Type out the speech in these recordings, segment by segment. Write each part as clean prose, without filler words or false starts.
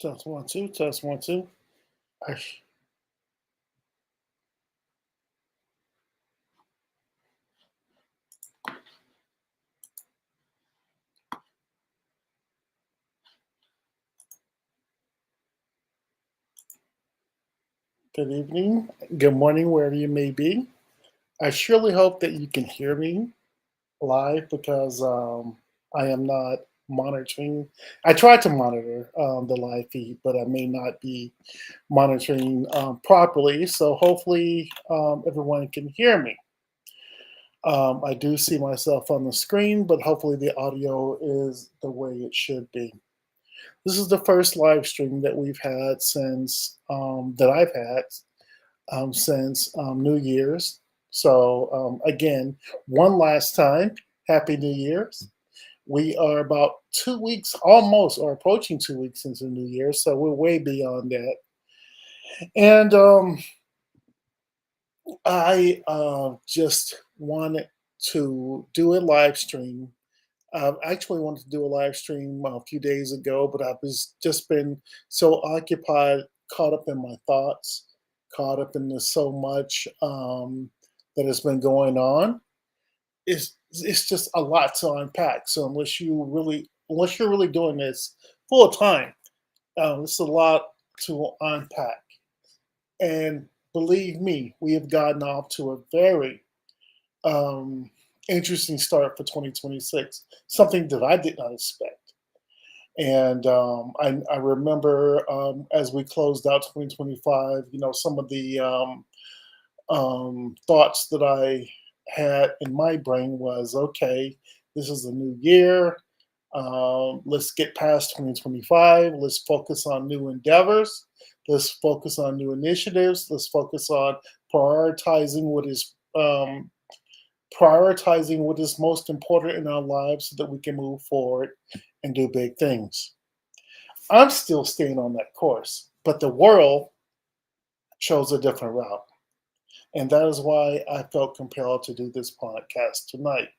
Test one, two, test one, two. Ash. Good evening, good morning, wherever you may be. I surely hope that you can hear me live because I am not monitoring. I tried to monitor the live feed, but I may not be monitoring properly. So hopefully everyone can hear me. I do see myself on the screen, but hopefully the audio is the way it should be. This is the first live stream that we've had since that I've had since New Year's. So again, one last time, Happy New Year's. We are about 2 weeks, almost, or approaching 2 weeks into New Year, so we're way beyond that. And I just wanted to do a live stream. I actually wanted to do a live stream a few days ago, but I've just been so occupied, caught up in my thoughts, caught up in this so much that has been going on. It's just a lot to unpack. So unless you're really doing this full time, it's a lot to unpack. And believe me, we have gotten off to a very um, interesting start for 2026. Something that I did not expect. And I remember as we closed out 2025, some of the thoughts that I had in my brain was, okay, this is a new year. Let's get past 2025. Let's focus on new endeavors. Let's focus on new initiatives. Let's focus on prioritizing what is prioritizing what is most important in our lives so that we can move forward and do big things. I'm still staying on that course, but the world chose a different route. And that is why I felt compelled to do this podcast tonight.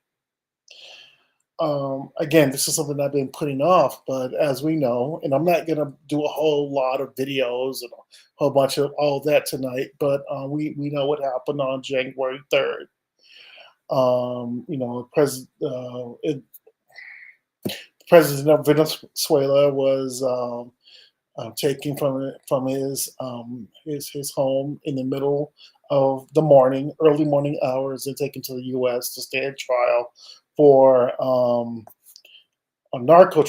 Again, this is something I've been putting off, but as we know, and I'm not going to do a whole lot of videos and a whole bunch of all that tonight, but we know what happened on January 3rd. President of Venezuela was taken from his home in the middle of the morning, early morning hours, and taken to the U.S. to stand trial for a narco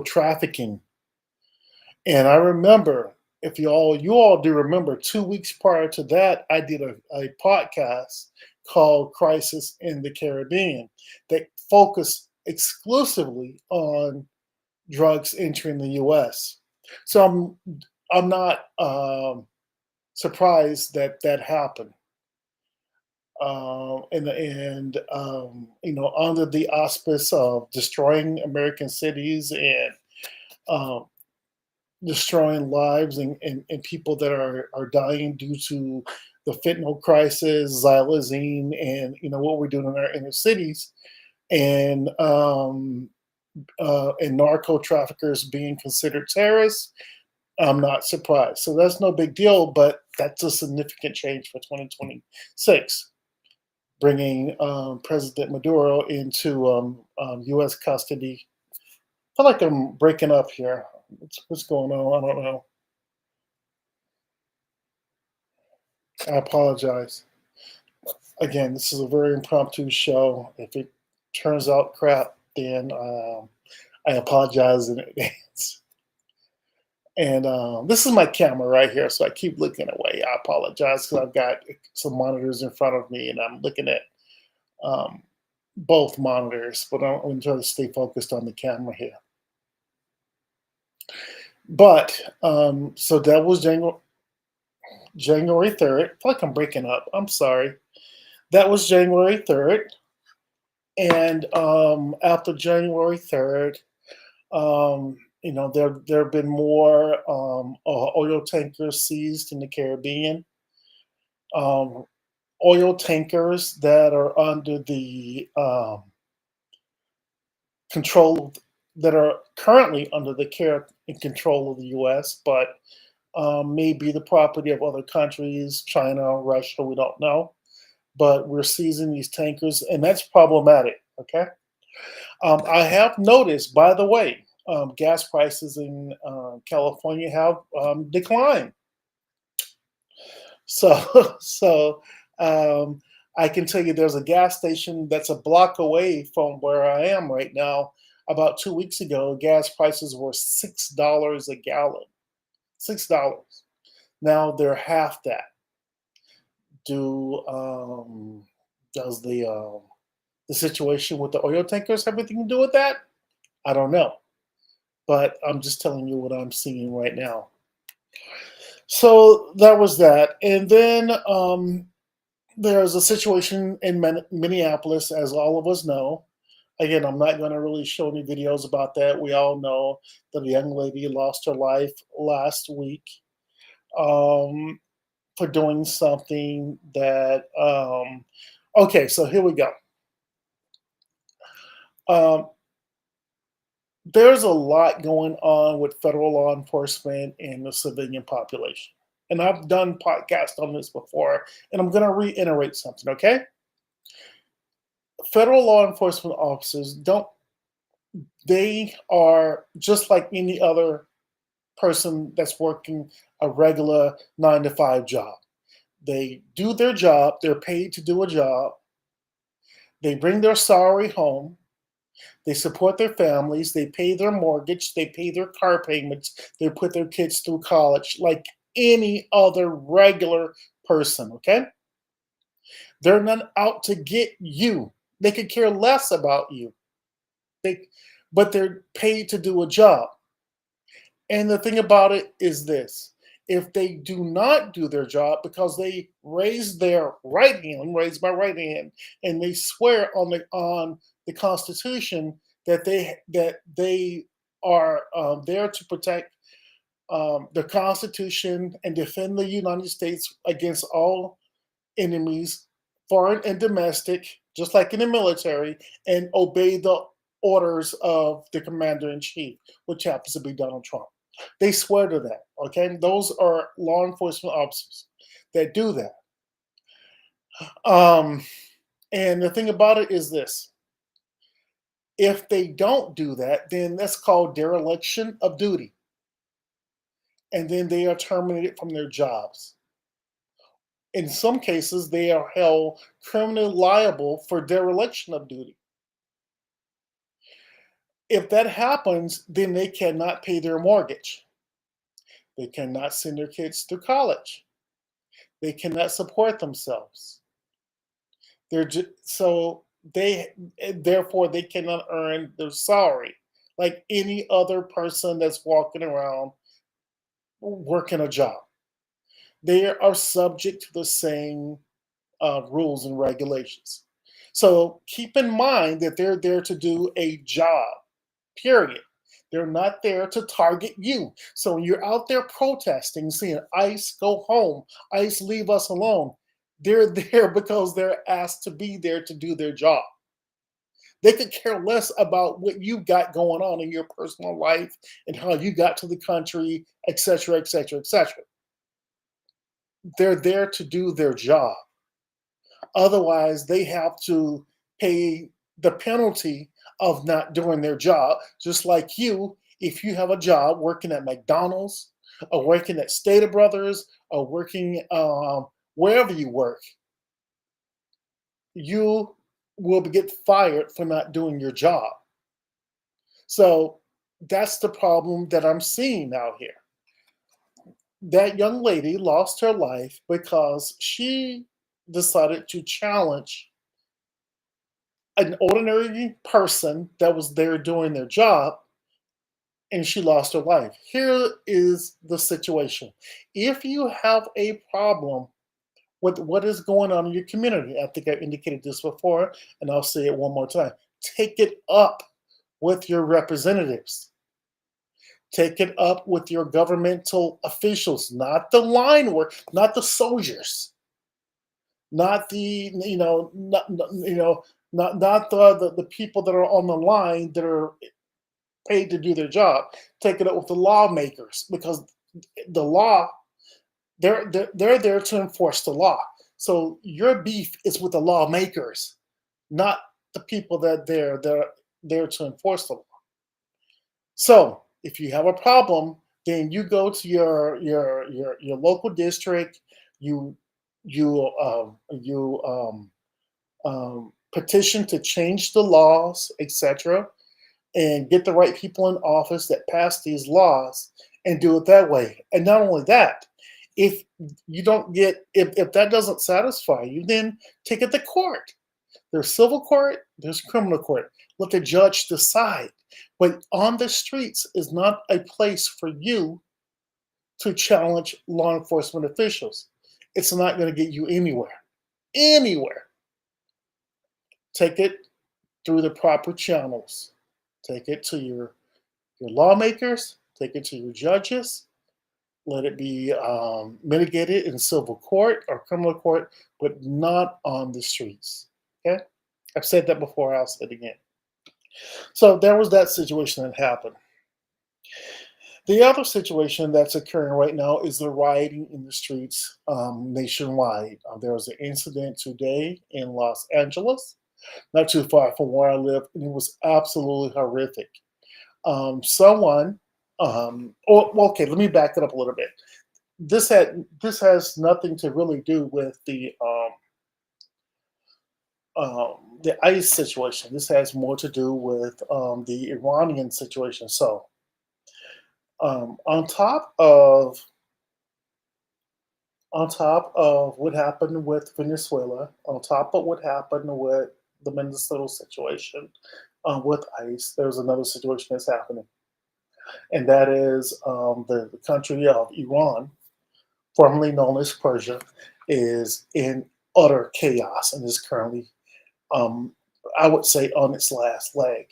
trafficking. And I remember, if you all do remember, 2 weeks prior to that, I did a podcast called "Crisis in the Caribbean" that focused exclusively on drugs entering the U.S. So I'm not surprised that that happened. Under the auspice of destroying American cities and um, destroying lives and people that are dying due to the fentanyl crisis, xylazine, and what we're doing in our inner cities, and narco traffickers being considered terrorists. I'm not surprised. So that's no big deal, but that's a significant change for 2026, bringing President Maduro into U.S. custody. I feel like I'm breaking up here. What's going on? I don't know. I apologize. Again, this is a very impromptu show. If it turns out crap, then I apologize in advance. And this is my camera right here, so I keep looking away. I apologize because I've got some monitors in front of me, and I'm looking at um, both monitors, but I'm going to try to stay focused on the camera here. But so that was January 3rd. I feel like I'm breaking up. I'm sorry. That was January 3rd. And after January 3rd, there have been more oil tankers seized in the Caribbean. Um, Oil tankers that are under the control that are currently under the care in control of the US, but may be the property of other countries, China, Russia, we don't know. But we're seizing these tankers, and that's problematic. Okay. I have noticed, by the way, gas prices in California have declined. So, so um, I can tell you there's a gas station that's a block away from where I am right now. About 2 weeks ago, gas prices were $6 a gallon. $6. Now they're half that. Do does the situation with the oil tankers have anything to do with that? I don't know, but I'm just telling you what I'm seeing right now. So that was that, and then there's a situation in Minneapolis, as all of us know. Again, I'm not going to really show any videos about that. We all know that a young lady lost her life last week um, for doing something that. Okay, so here we go. Um, there's a lot going on with federal law enforcement and the civilian population. And I've done podcasts on this before, and I'm going to reiterate something, okay? Federal law enforcement officers don't, they are just like any other person that's working a regular 9 to 5 job. They do their job, they're paid to do a job, they bring their salary home, they support their families, they pay their mortgage, they pay their car payments, they put their kids through college like any other regular person, okay? They're not out to get you. They could care less about you. They, but they're paid to do a job. And the thing about it is this: if they do not do their job because they raise their right hand, raise my right hand, and they swear on the Constitution that they are there to protect the Constitution and defend the United States against all enemies, foreign and domestic, just like in the military, and obey the orders of the commander in chief, which happens to be Donald Trump. They swear to that. Okay, those are law enforcement officers that do that. Um, and the thing about it is this: if they don't do that, then that's called dereliction of duty, and then they are terminated from their jobs. In some cases, they are held criminally liable for dereliction of duty. If that happens, then they cannot pay their mortgage. They cannot send their kids to college. They cannot support themselves. So therefore they cannot earn their salary like any other person that's walking around working a job. They are subject to the same rules and regulations. So keep in mind that they're there to do a job. Period. They're not there to target you. So when you're out there protesting, saying, ICE, go home, ICE, leave us alone, they're there because they're asked to be there to do their job. They could care less about what you got going on in your personal life and how you got to the country, etc., etc., etc. They're there to do their job. Otherwise, they have to pay the penalty of not doing their job, just like you, if you have a job working at McDonald's or working at Stater Brothers or working wherever you work, you will get fired for not doing your job. So that's the problem that I'm seeing out here. That young lady lost her life because she decided to challenge an ordinary person that was there doing their job, and she lost her life. Here is the situation. If you have a problem with what is going on in your community, I think I indicated this before, and I'll say it one more time. Take it up with your representatives. Take it up with your governmental officials, not the line work, not the soldiers, not the not the people that are on the line that are paid to do their job. Take it up with the lawmakers because the law they're there to enforce the law. So your beef is with the lawmakers, not the people that they're there to enforce the law. So if you have a problem, then you go to your local district. You you petition to change the laws, etc., and get the right people in office that pass these laws and do it that way. And not only that, if you don't get if that doesn't satisfy you, then take it to court. There's civil court, there's criminal court. Let the judge decide. But on the streets is not a place for you to challenge law enforcement officials. It's not going to get you anywhere. Anywhere. Take it through the proper channels. Take it to your lawmakers, take it to your judges, let it be mitigated in civil court or criminal court, but not on the streets. Okay? I've said that before, I'll say it again. So there was that situation that happened. The other situation that's occurring right now is the rioting in the streets nationwide. There was an incident today in Los Angeles, not too far from where I live, and it was absolutely horrific. Someone, okay, let me back it up a little bit. This has nothing to really do with the ICE situation. This has more to do with the Iranian situation. So, on top of what happened with Venezuela, on top of what happened with the Minnesota situation with ICE, there's another situation that's happening, and that is the country of Iran, formerly known as Persia, is in utter chaos and is currently, um, I would say, on its last leg.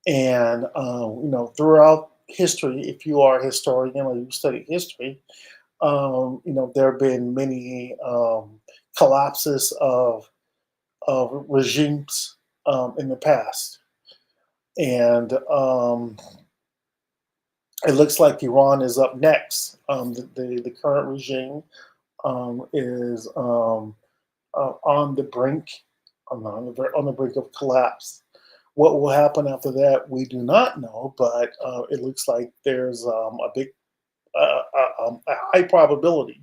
And throughout history, if you are a historian or you study history, there have been many collapses of regimes in the past, and it looks like Iran is up next. The current regime is on the brink, on the brink of collapse. What will happen after that, we do not know, but it looks like there's a high probability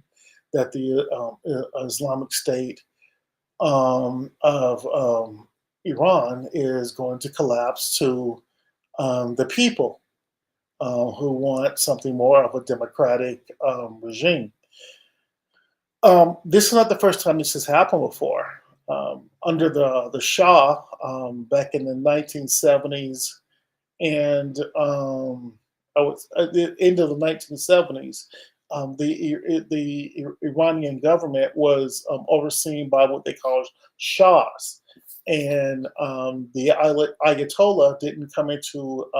that the Islamic State of Iran is going to collapse to the people who want something more of a democratic regime. This is not the first time this has happened before. Under the Shah back in the 1970s and at the end of the 1970s, the Iranian government was overseen by what they call Shahs, and the Ayatollah didn't come into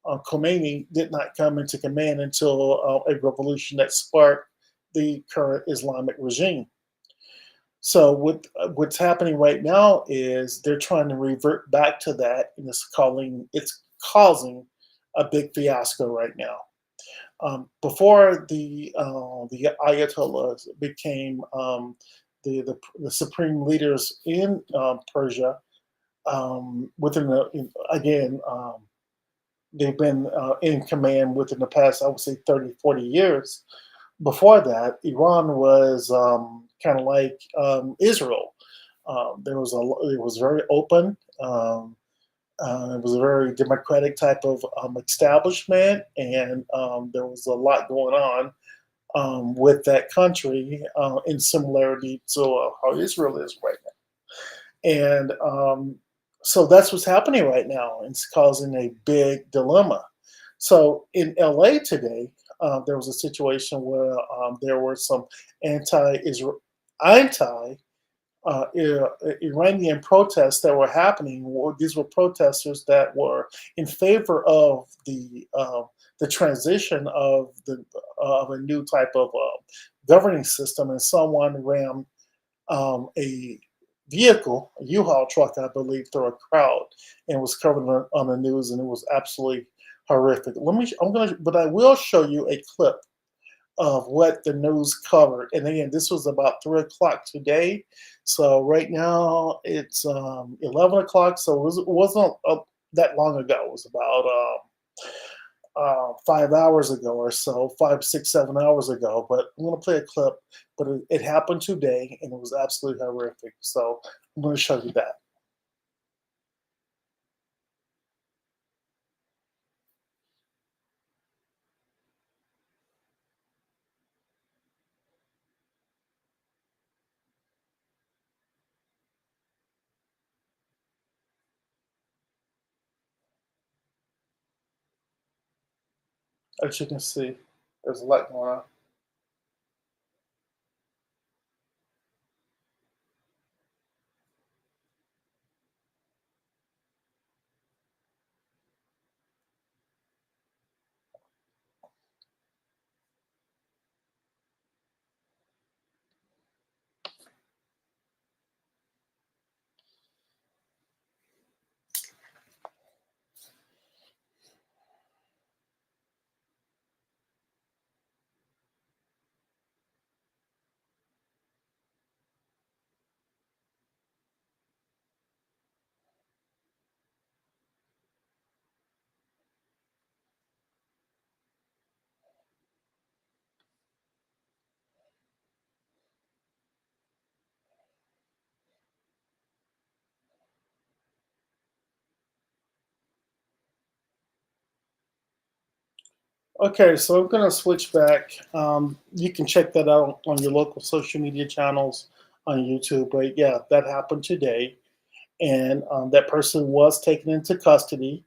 Khomeini did not come into command until a revolution that sparked the current Islamic regime. So what's happening right now is they're trying to revert back to that, and it's causing a big fiasco right now. Before the Ayatollahs became the supreme leaders in Persia, within again they've been in command within the past, I would say, 30, 40 years. Before that, Iran was kind of like Israel. It was very open. It was a very democratic type of establishment, and there was a lot going on with that country in similarity to how Israel is right now. And so that's what's happening right now. It's causing a big dilemma. So in LA today, there was a situation where there were some anti Iranian protests that were happening. These were protesters that were in favor of the transition of a new type of governing system, and someone ran a vehicle, a U-Haul truck, I believe, through a crowd, and was covered on the news, and it was absolutely horrific. But I will show you a clip of what the news covered. And again, this was about 3 o'clock today. So right now it's 11 o'clock. So it wasn't that long ago. It was about 5 hours ago or so, 5, 6, 7 hours ago. But I'm going to play a clip. But it happened today, and it was absolutely horrific. So I'm going to show you that. As you can see, there's a lot going on. Okay, so I'm gonna switch back. You can check that out on your local social media channels on YouTube. But yeah, that happened today, and that person was taken into custody.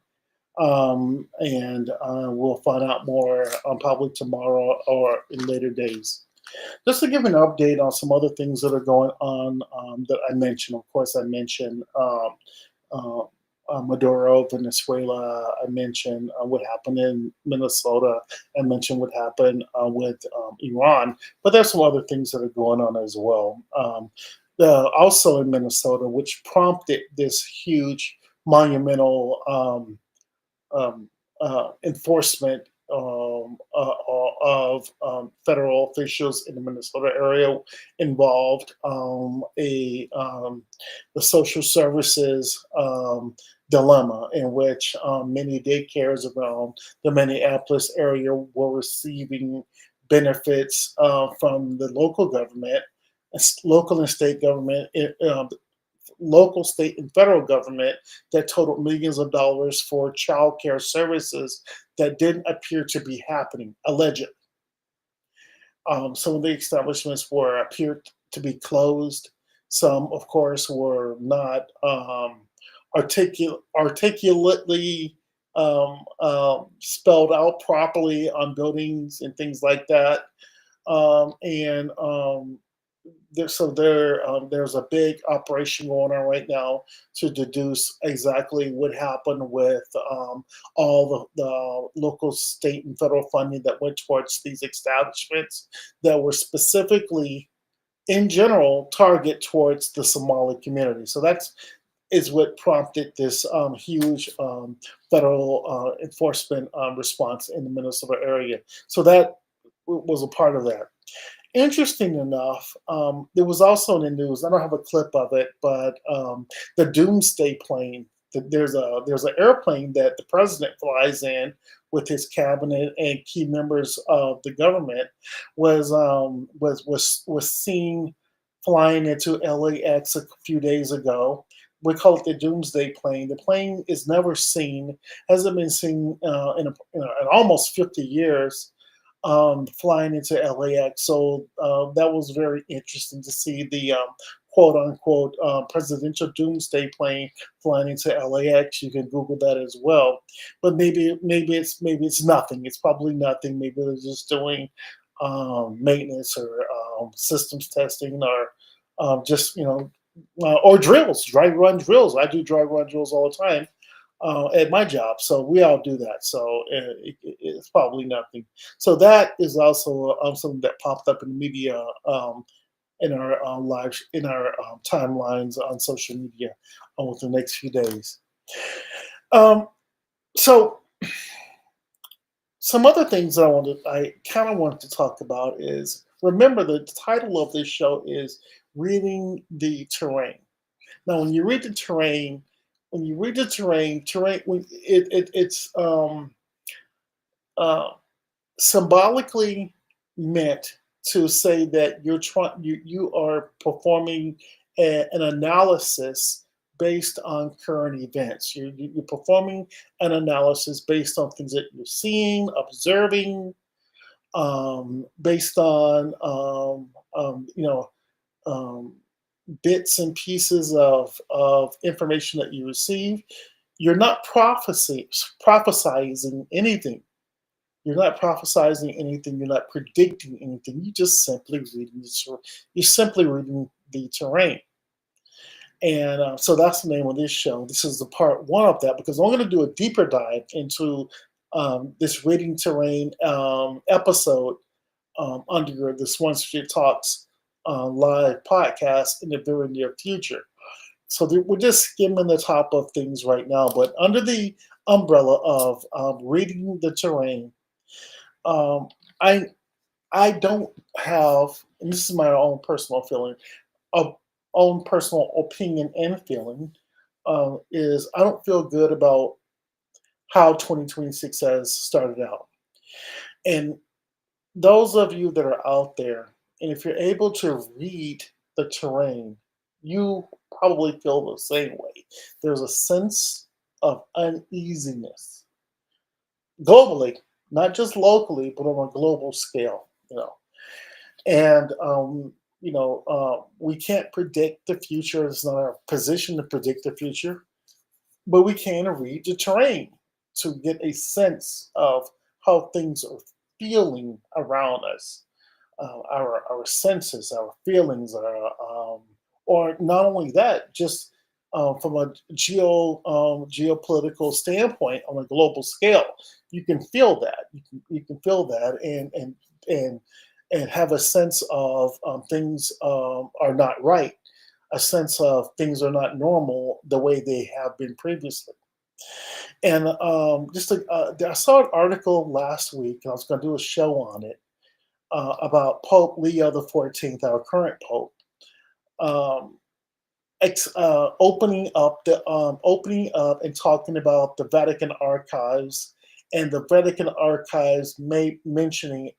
And we'll find out more probably tomorrow or in later days. Just to give an update on some other things that are going on that I mentioned. Of course, I mentioned uh, Maduro, Venezuela. I mentioned what happened in Minnesota. I mentioned what happened with Iran. But there's some other things that are going on as well. Also in Minnesota, which prompted this huge monumental um, enforcement of federal officials in the Minnesota area involved the social services dilemma in which many daycares around the Minneapolis area were receiving benefits from the local government, local and state government, local, state, and federal government that totaled millions of dollars for child care services that didn't appear to be happening, allegedly. Some of the establishments were appeared to be closed. Some, of course, were not articulately spelled out properly on buildings and things like that. And there's a big operation going on right now to deduce exactly what happened with all the local, state, and federal funding that went towards these establishments that were specifically, in general, target towards the Somali community. So that's is what prompted this huge federal enforcement response in the Minnesota area. So that was a part of that. Interesting enough, there was also in the news. I don't have a clip of it, but the Doomsday plane. There's an airplane that the president flies in with his cabinet and key members of the government was seen flying into LAX a few days ago. We call it the Doomsday plane. The plane is never seen, hasn't been seen in almost 50 years flying into LAX. So that was very interesting to see the quote unquote presidential doomsday plane flying into LAX. You can Google that as well. But maybe it's nothing. It's probably nothing. Maybe they're just doing maintenance or systems testing or just or drills, dry run drills. I do dry run drills all the time at my job. So we all do that. So it's probably nothing. So that is also something that popped up in the media in our lives, in our timelines on social media over the next few days. Um, so some other things that I kind of wanted to talk about is, remember, the title of this show is reading the terrain. Now, when you read the terrain, terrain, it's uh, symbolically meant to say that you are performing an analysis based on current events. You're performing an analysis based on things that you're seeing, observing, based on um, bits and pieces of information that you receive. You're not prophesizing anything. You're not prophesizing anything. You're not predicting anything. You're simply reading the terrain. And so that's the name of this show. This is the part one of that, because I'm going to do a deeper dive into this reading terrain episode under the Swancentric Talks live podcast in the very near future. So we're just skimming the top of things right now, but under the umbrella of reading the terrain, um, I I don't have, and this is my own personal feeling, of own personal opinion and feeling, is I don't feel good about how 2026 has started out. And those of you that are out there, and if you're able to read the terrain, you probably feel the same way. There's a sense of uneasiness globally, not just locally, but on a global scale. And we can't predict the future. It's not our position to predict the future, but we can read the terrain to get a sense of how things are feeling around us, our senses, our feelings, or not only that, just from a geopolitical standpoint on a global scale, you can feel that. You can feel that, and and have a sense of things are not right, a sense of things are not normal the way they have been previously. And I saw an article last week, and I was going to do a show on it about Pope Leo XIV, our current Pope, um, opening up and talking about the Vatican archives, and the Vatican archives mentioning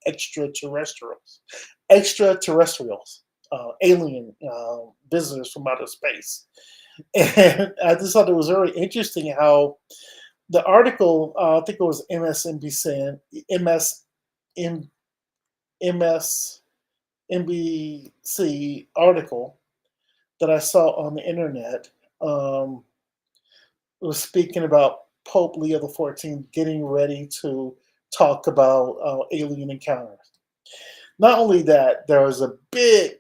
alien visitors from outer space. And I just thought it was very interesting how the article, I think it was MSNBC, MS, MSNBC article that I saw on the internet, um, was speaking about Pope Leo XIV getting ready to talk about alien encounters. Not only that, there was a big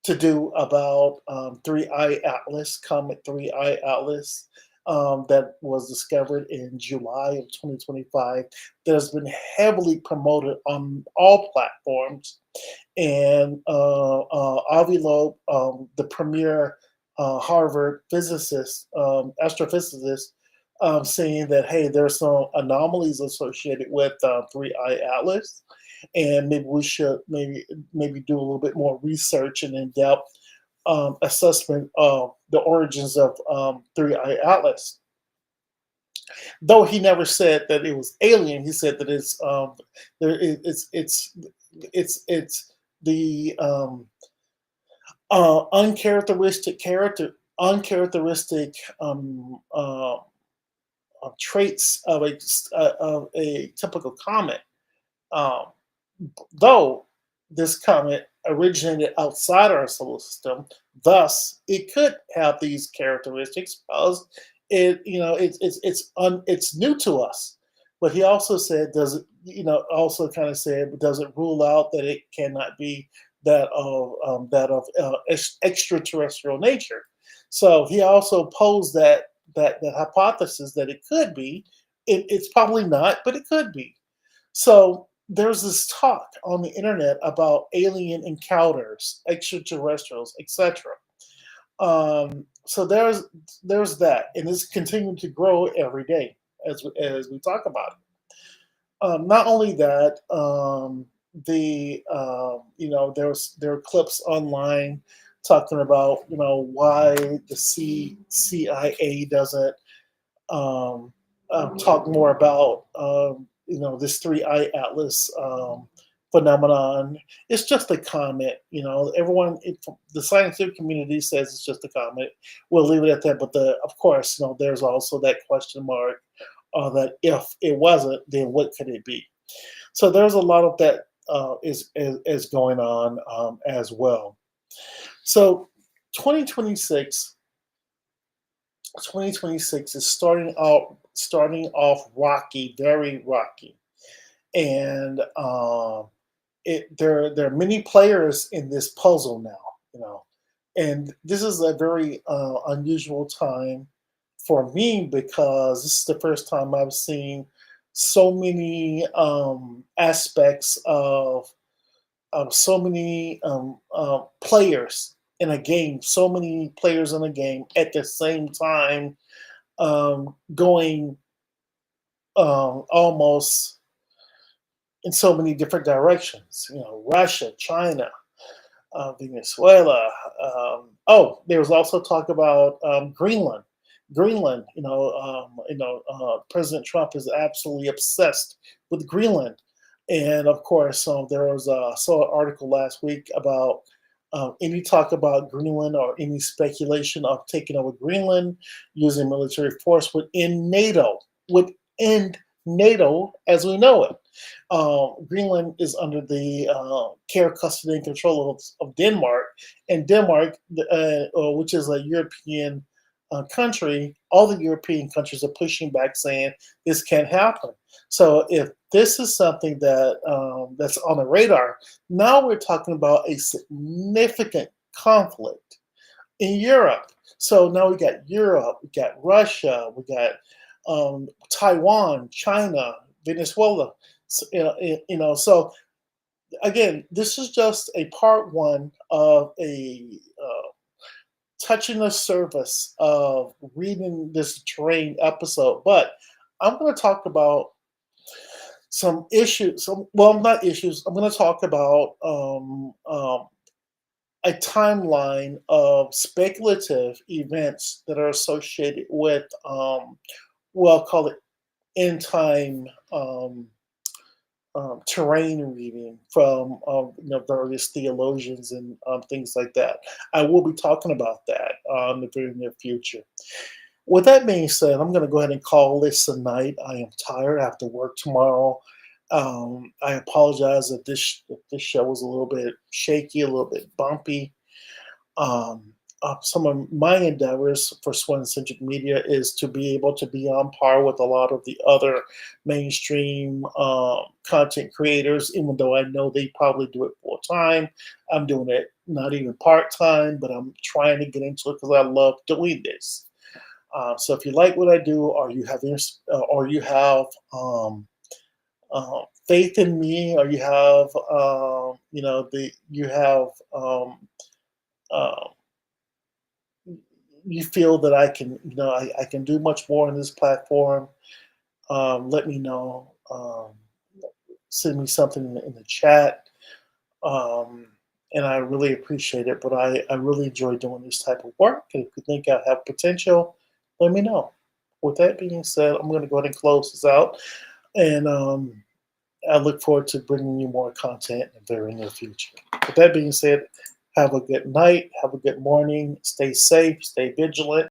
to do about Comet 3I Atlas, that was discovered in July of 2025, that has been heavily promoted on all platforms. And Avi Loeb, the premier Harvard physicist, astrophysicist, saying that, hey, there's some anomalies associated with 3I Atlas, and maybe we should maybe do a little bit more research and in-depth assessment of the origins of 3I Atlas. Though he never said that it was alien, he said that it's the uncharacteristic traits of a typical comet. Um, though this comet originated outside our solar system, thus it could have these characteristics because it's new to us. But he also said, does it, also kind of said, does it rule out that it cannot be that of extraterrestrial nature? So he also posed that hypothesis that it could be. It's probably not, but it could be. So there's this talk on the internet about alien encounters, extraterrestrials, etc. So there's that, and it's continuing to grow every day as we talk about it. Not only that, there are clips online talking about why the CIA doesn't talk more about this three eye atlas phenomenon. It's just a comment. The scientific community says it's just a comment. We'll leave it at that. But of course, there's also that question mark that if it wasn't, then what could it be? So there's a lot of that is going on as well. So 2026, 2026 is starting off rocky, very rocky, and there are many players in this puzzle now. You know, and this is a very unusual time for me because this is the first time I've seen so many aspects of so many players in a game, so many players in a game at the same time, going almost in so many different directions. Russia, China, Venezuela. There was also talk about Greenland. Greenland, President Trump is absolutely obsessed with Greenland, and of course, there was saw an article last week about any talk about Greenland or any speculation of taking over Greenland using military force would end NATO as we know it. Greenland is under the care, custody, and control of Denmark, and Denmark, which is a European country, all the European countries are pushing back, saying this can't happen. So if this is something that's on the radar, now we're talking about a significant conflict in Europe. So now we got Europe, we got Russia, we got Taiwan, China, Venezuela. So again, this is just a part one of a touching the surface of reading this terrain episode. But I'm going to talk about some issues. Well, not issues. I'm going to talk about a timeline of speculative events that are associated with, well, call it end time terrain reading from various theologians and things like that. I will be talking about that in the very near future. With that being said, I'm going to go ahead and call this a night. I am tired. I have to work tomorrow. I apologize if this show was a little bit shaky, a little bit bumpy. Um, some of my endeavors for Swancentric Media is to be able to be on par with a lot of the other mainstream content creators, even though I know they probably do it full time. I'm doing it not even part time, but I'm trying to get into it because I love doing this. So if you like what I do, faith in me, or you have uh, you feel that I can do much more on this platform, let me know. Send me something in the chat, um, and I really appreciate it. But I really enjoy doing this type of work. And if you think I have potential, let me know. With that being said, I'm going to go ahead and close this out, and I look forward to bringing you more content in the very near future. With that being said, have a good night, have a good morning, stay safe, stay vigilant.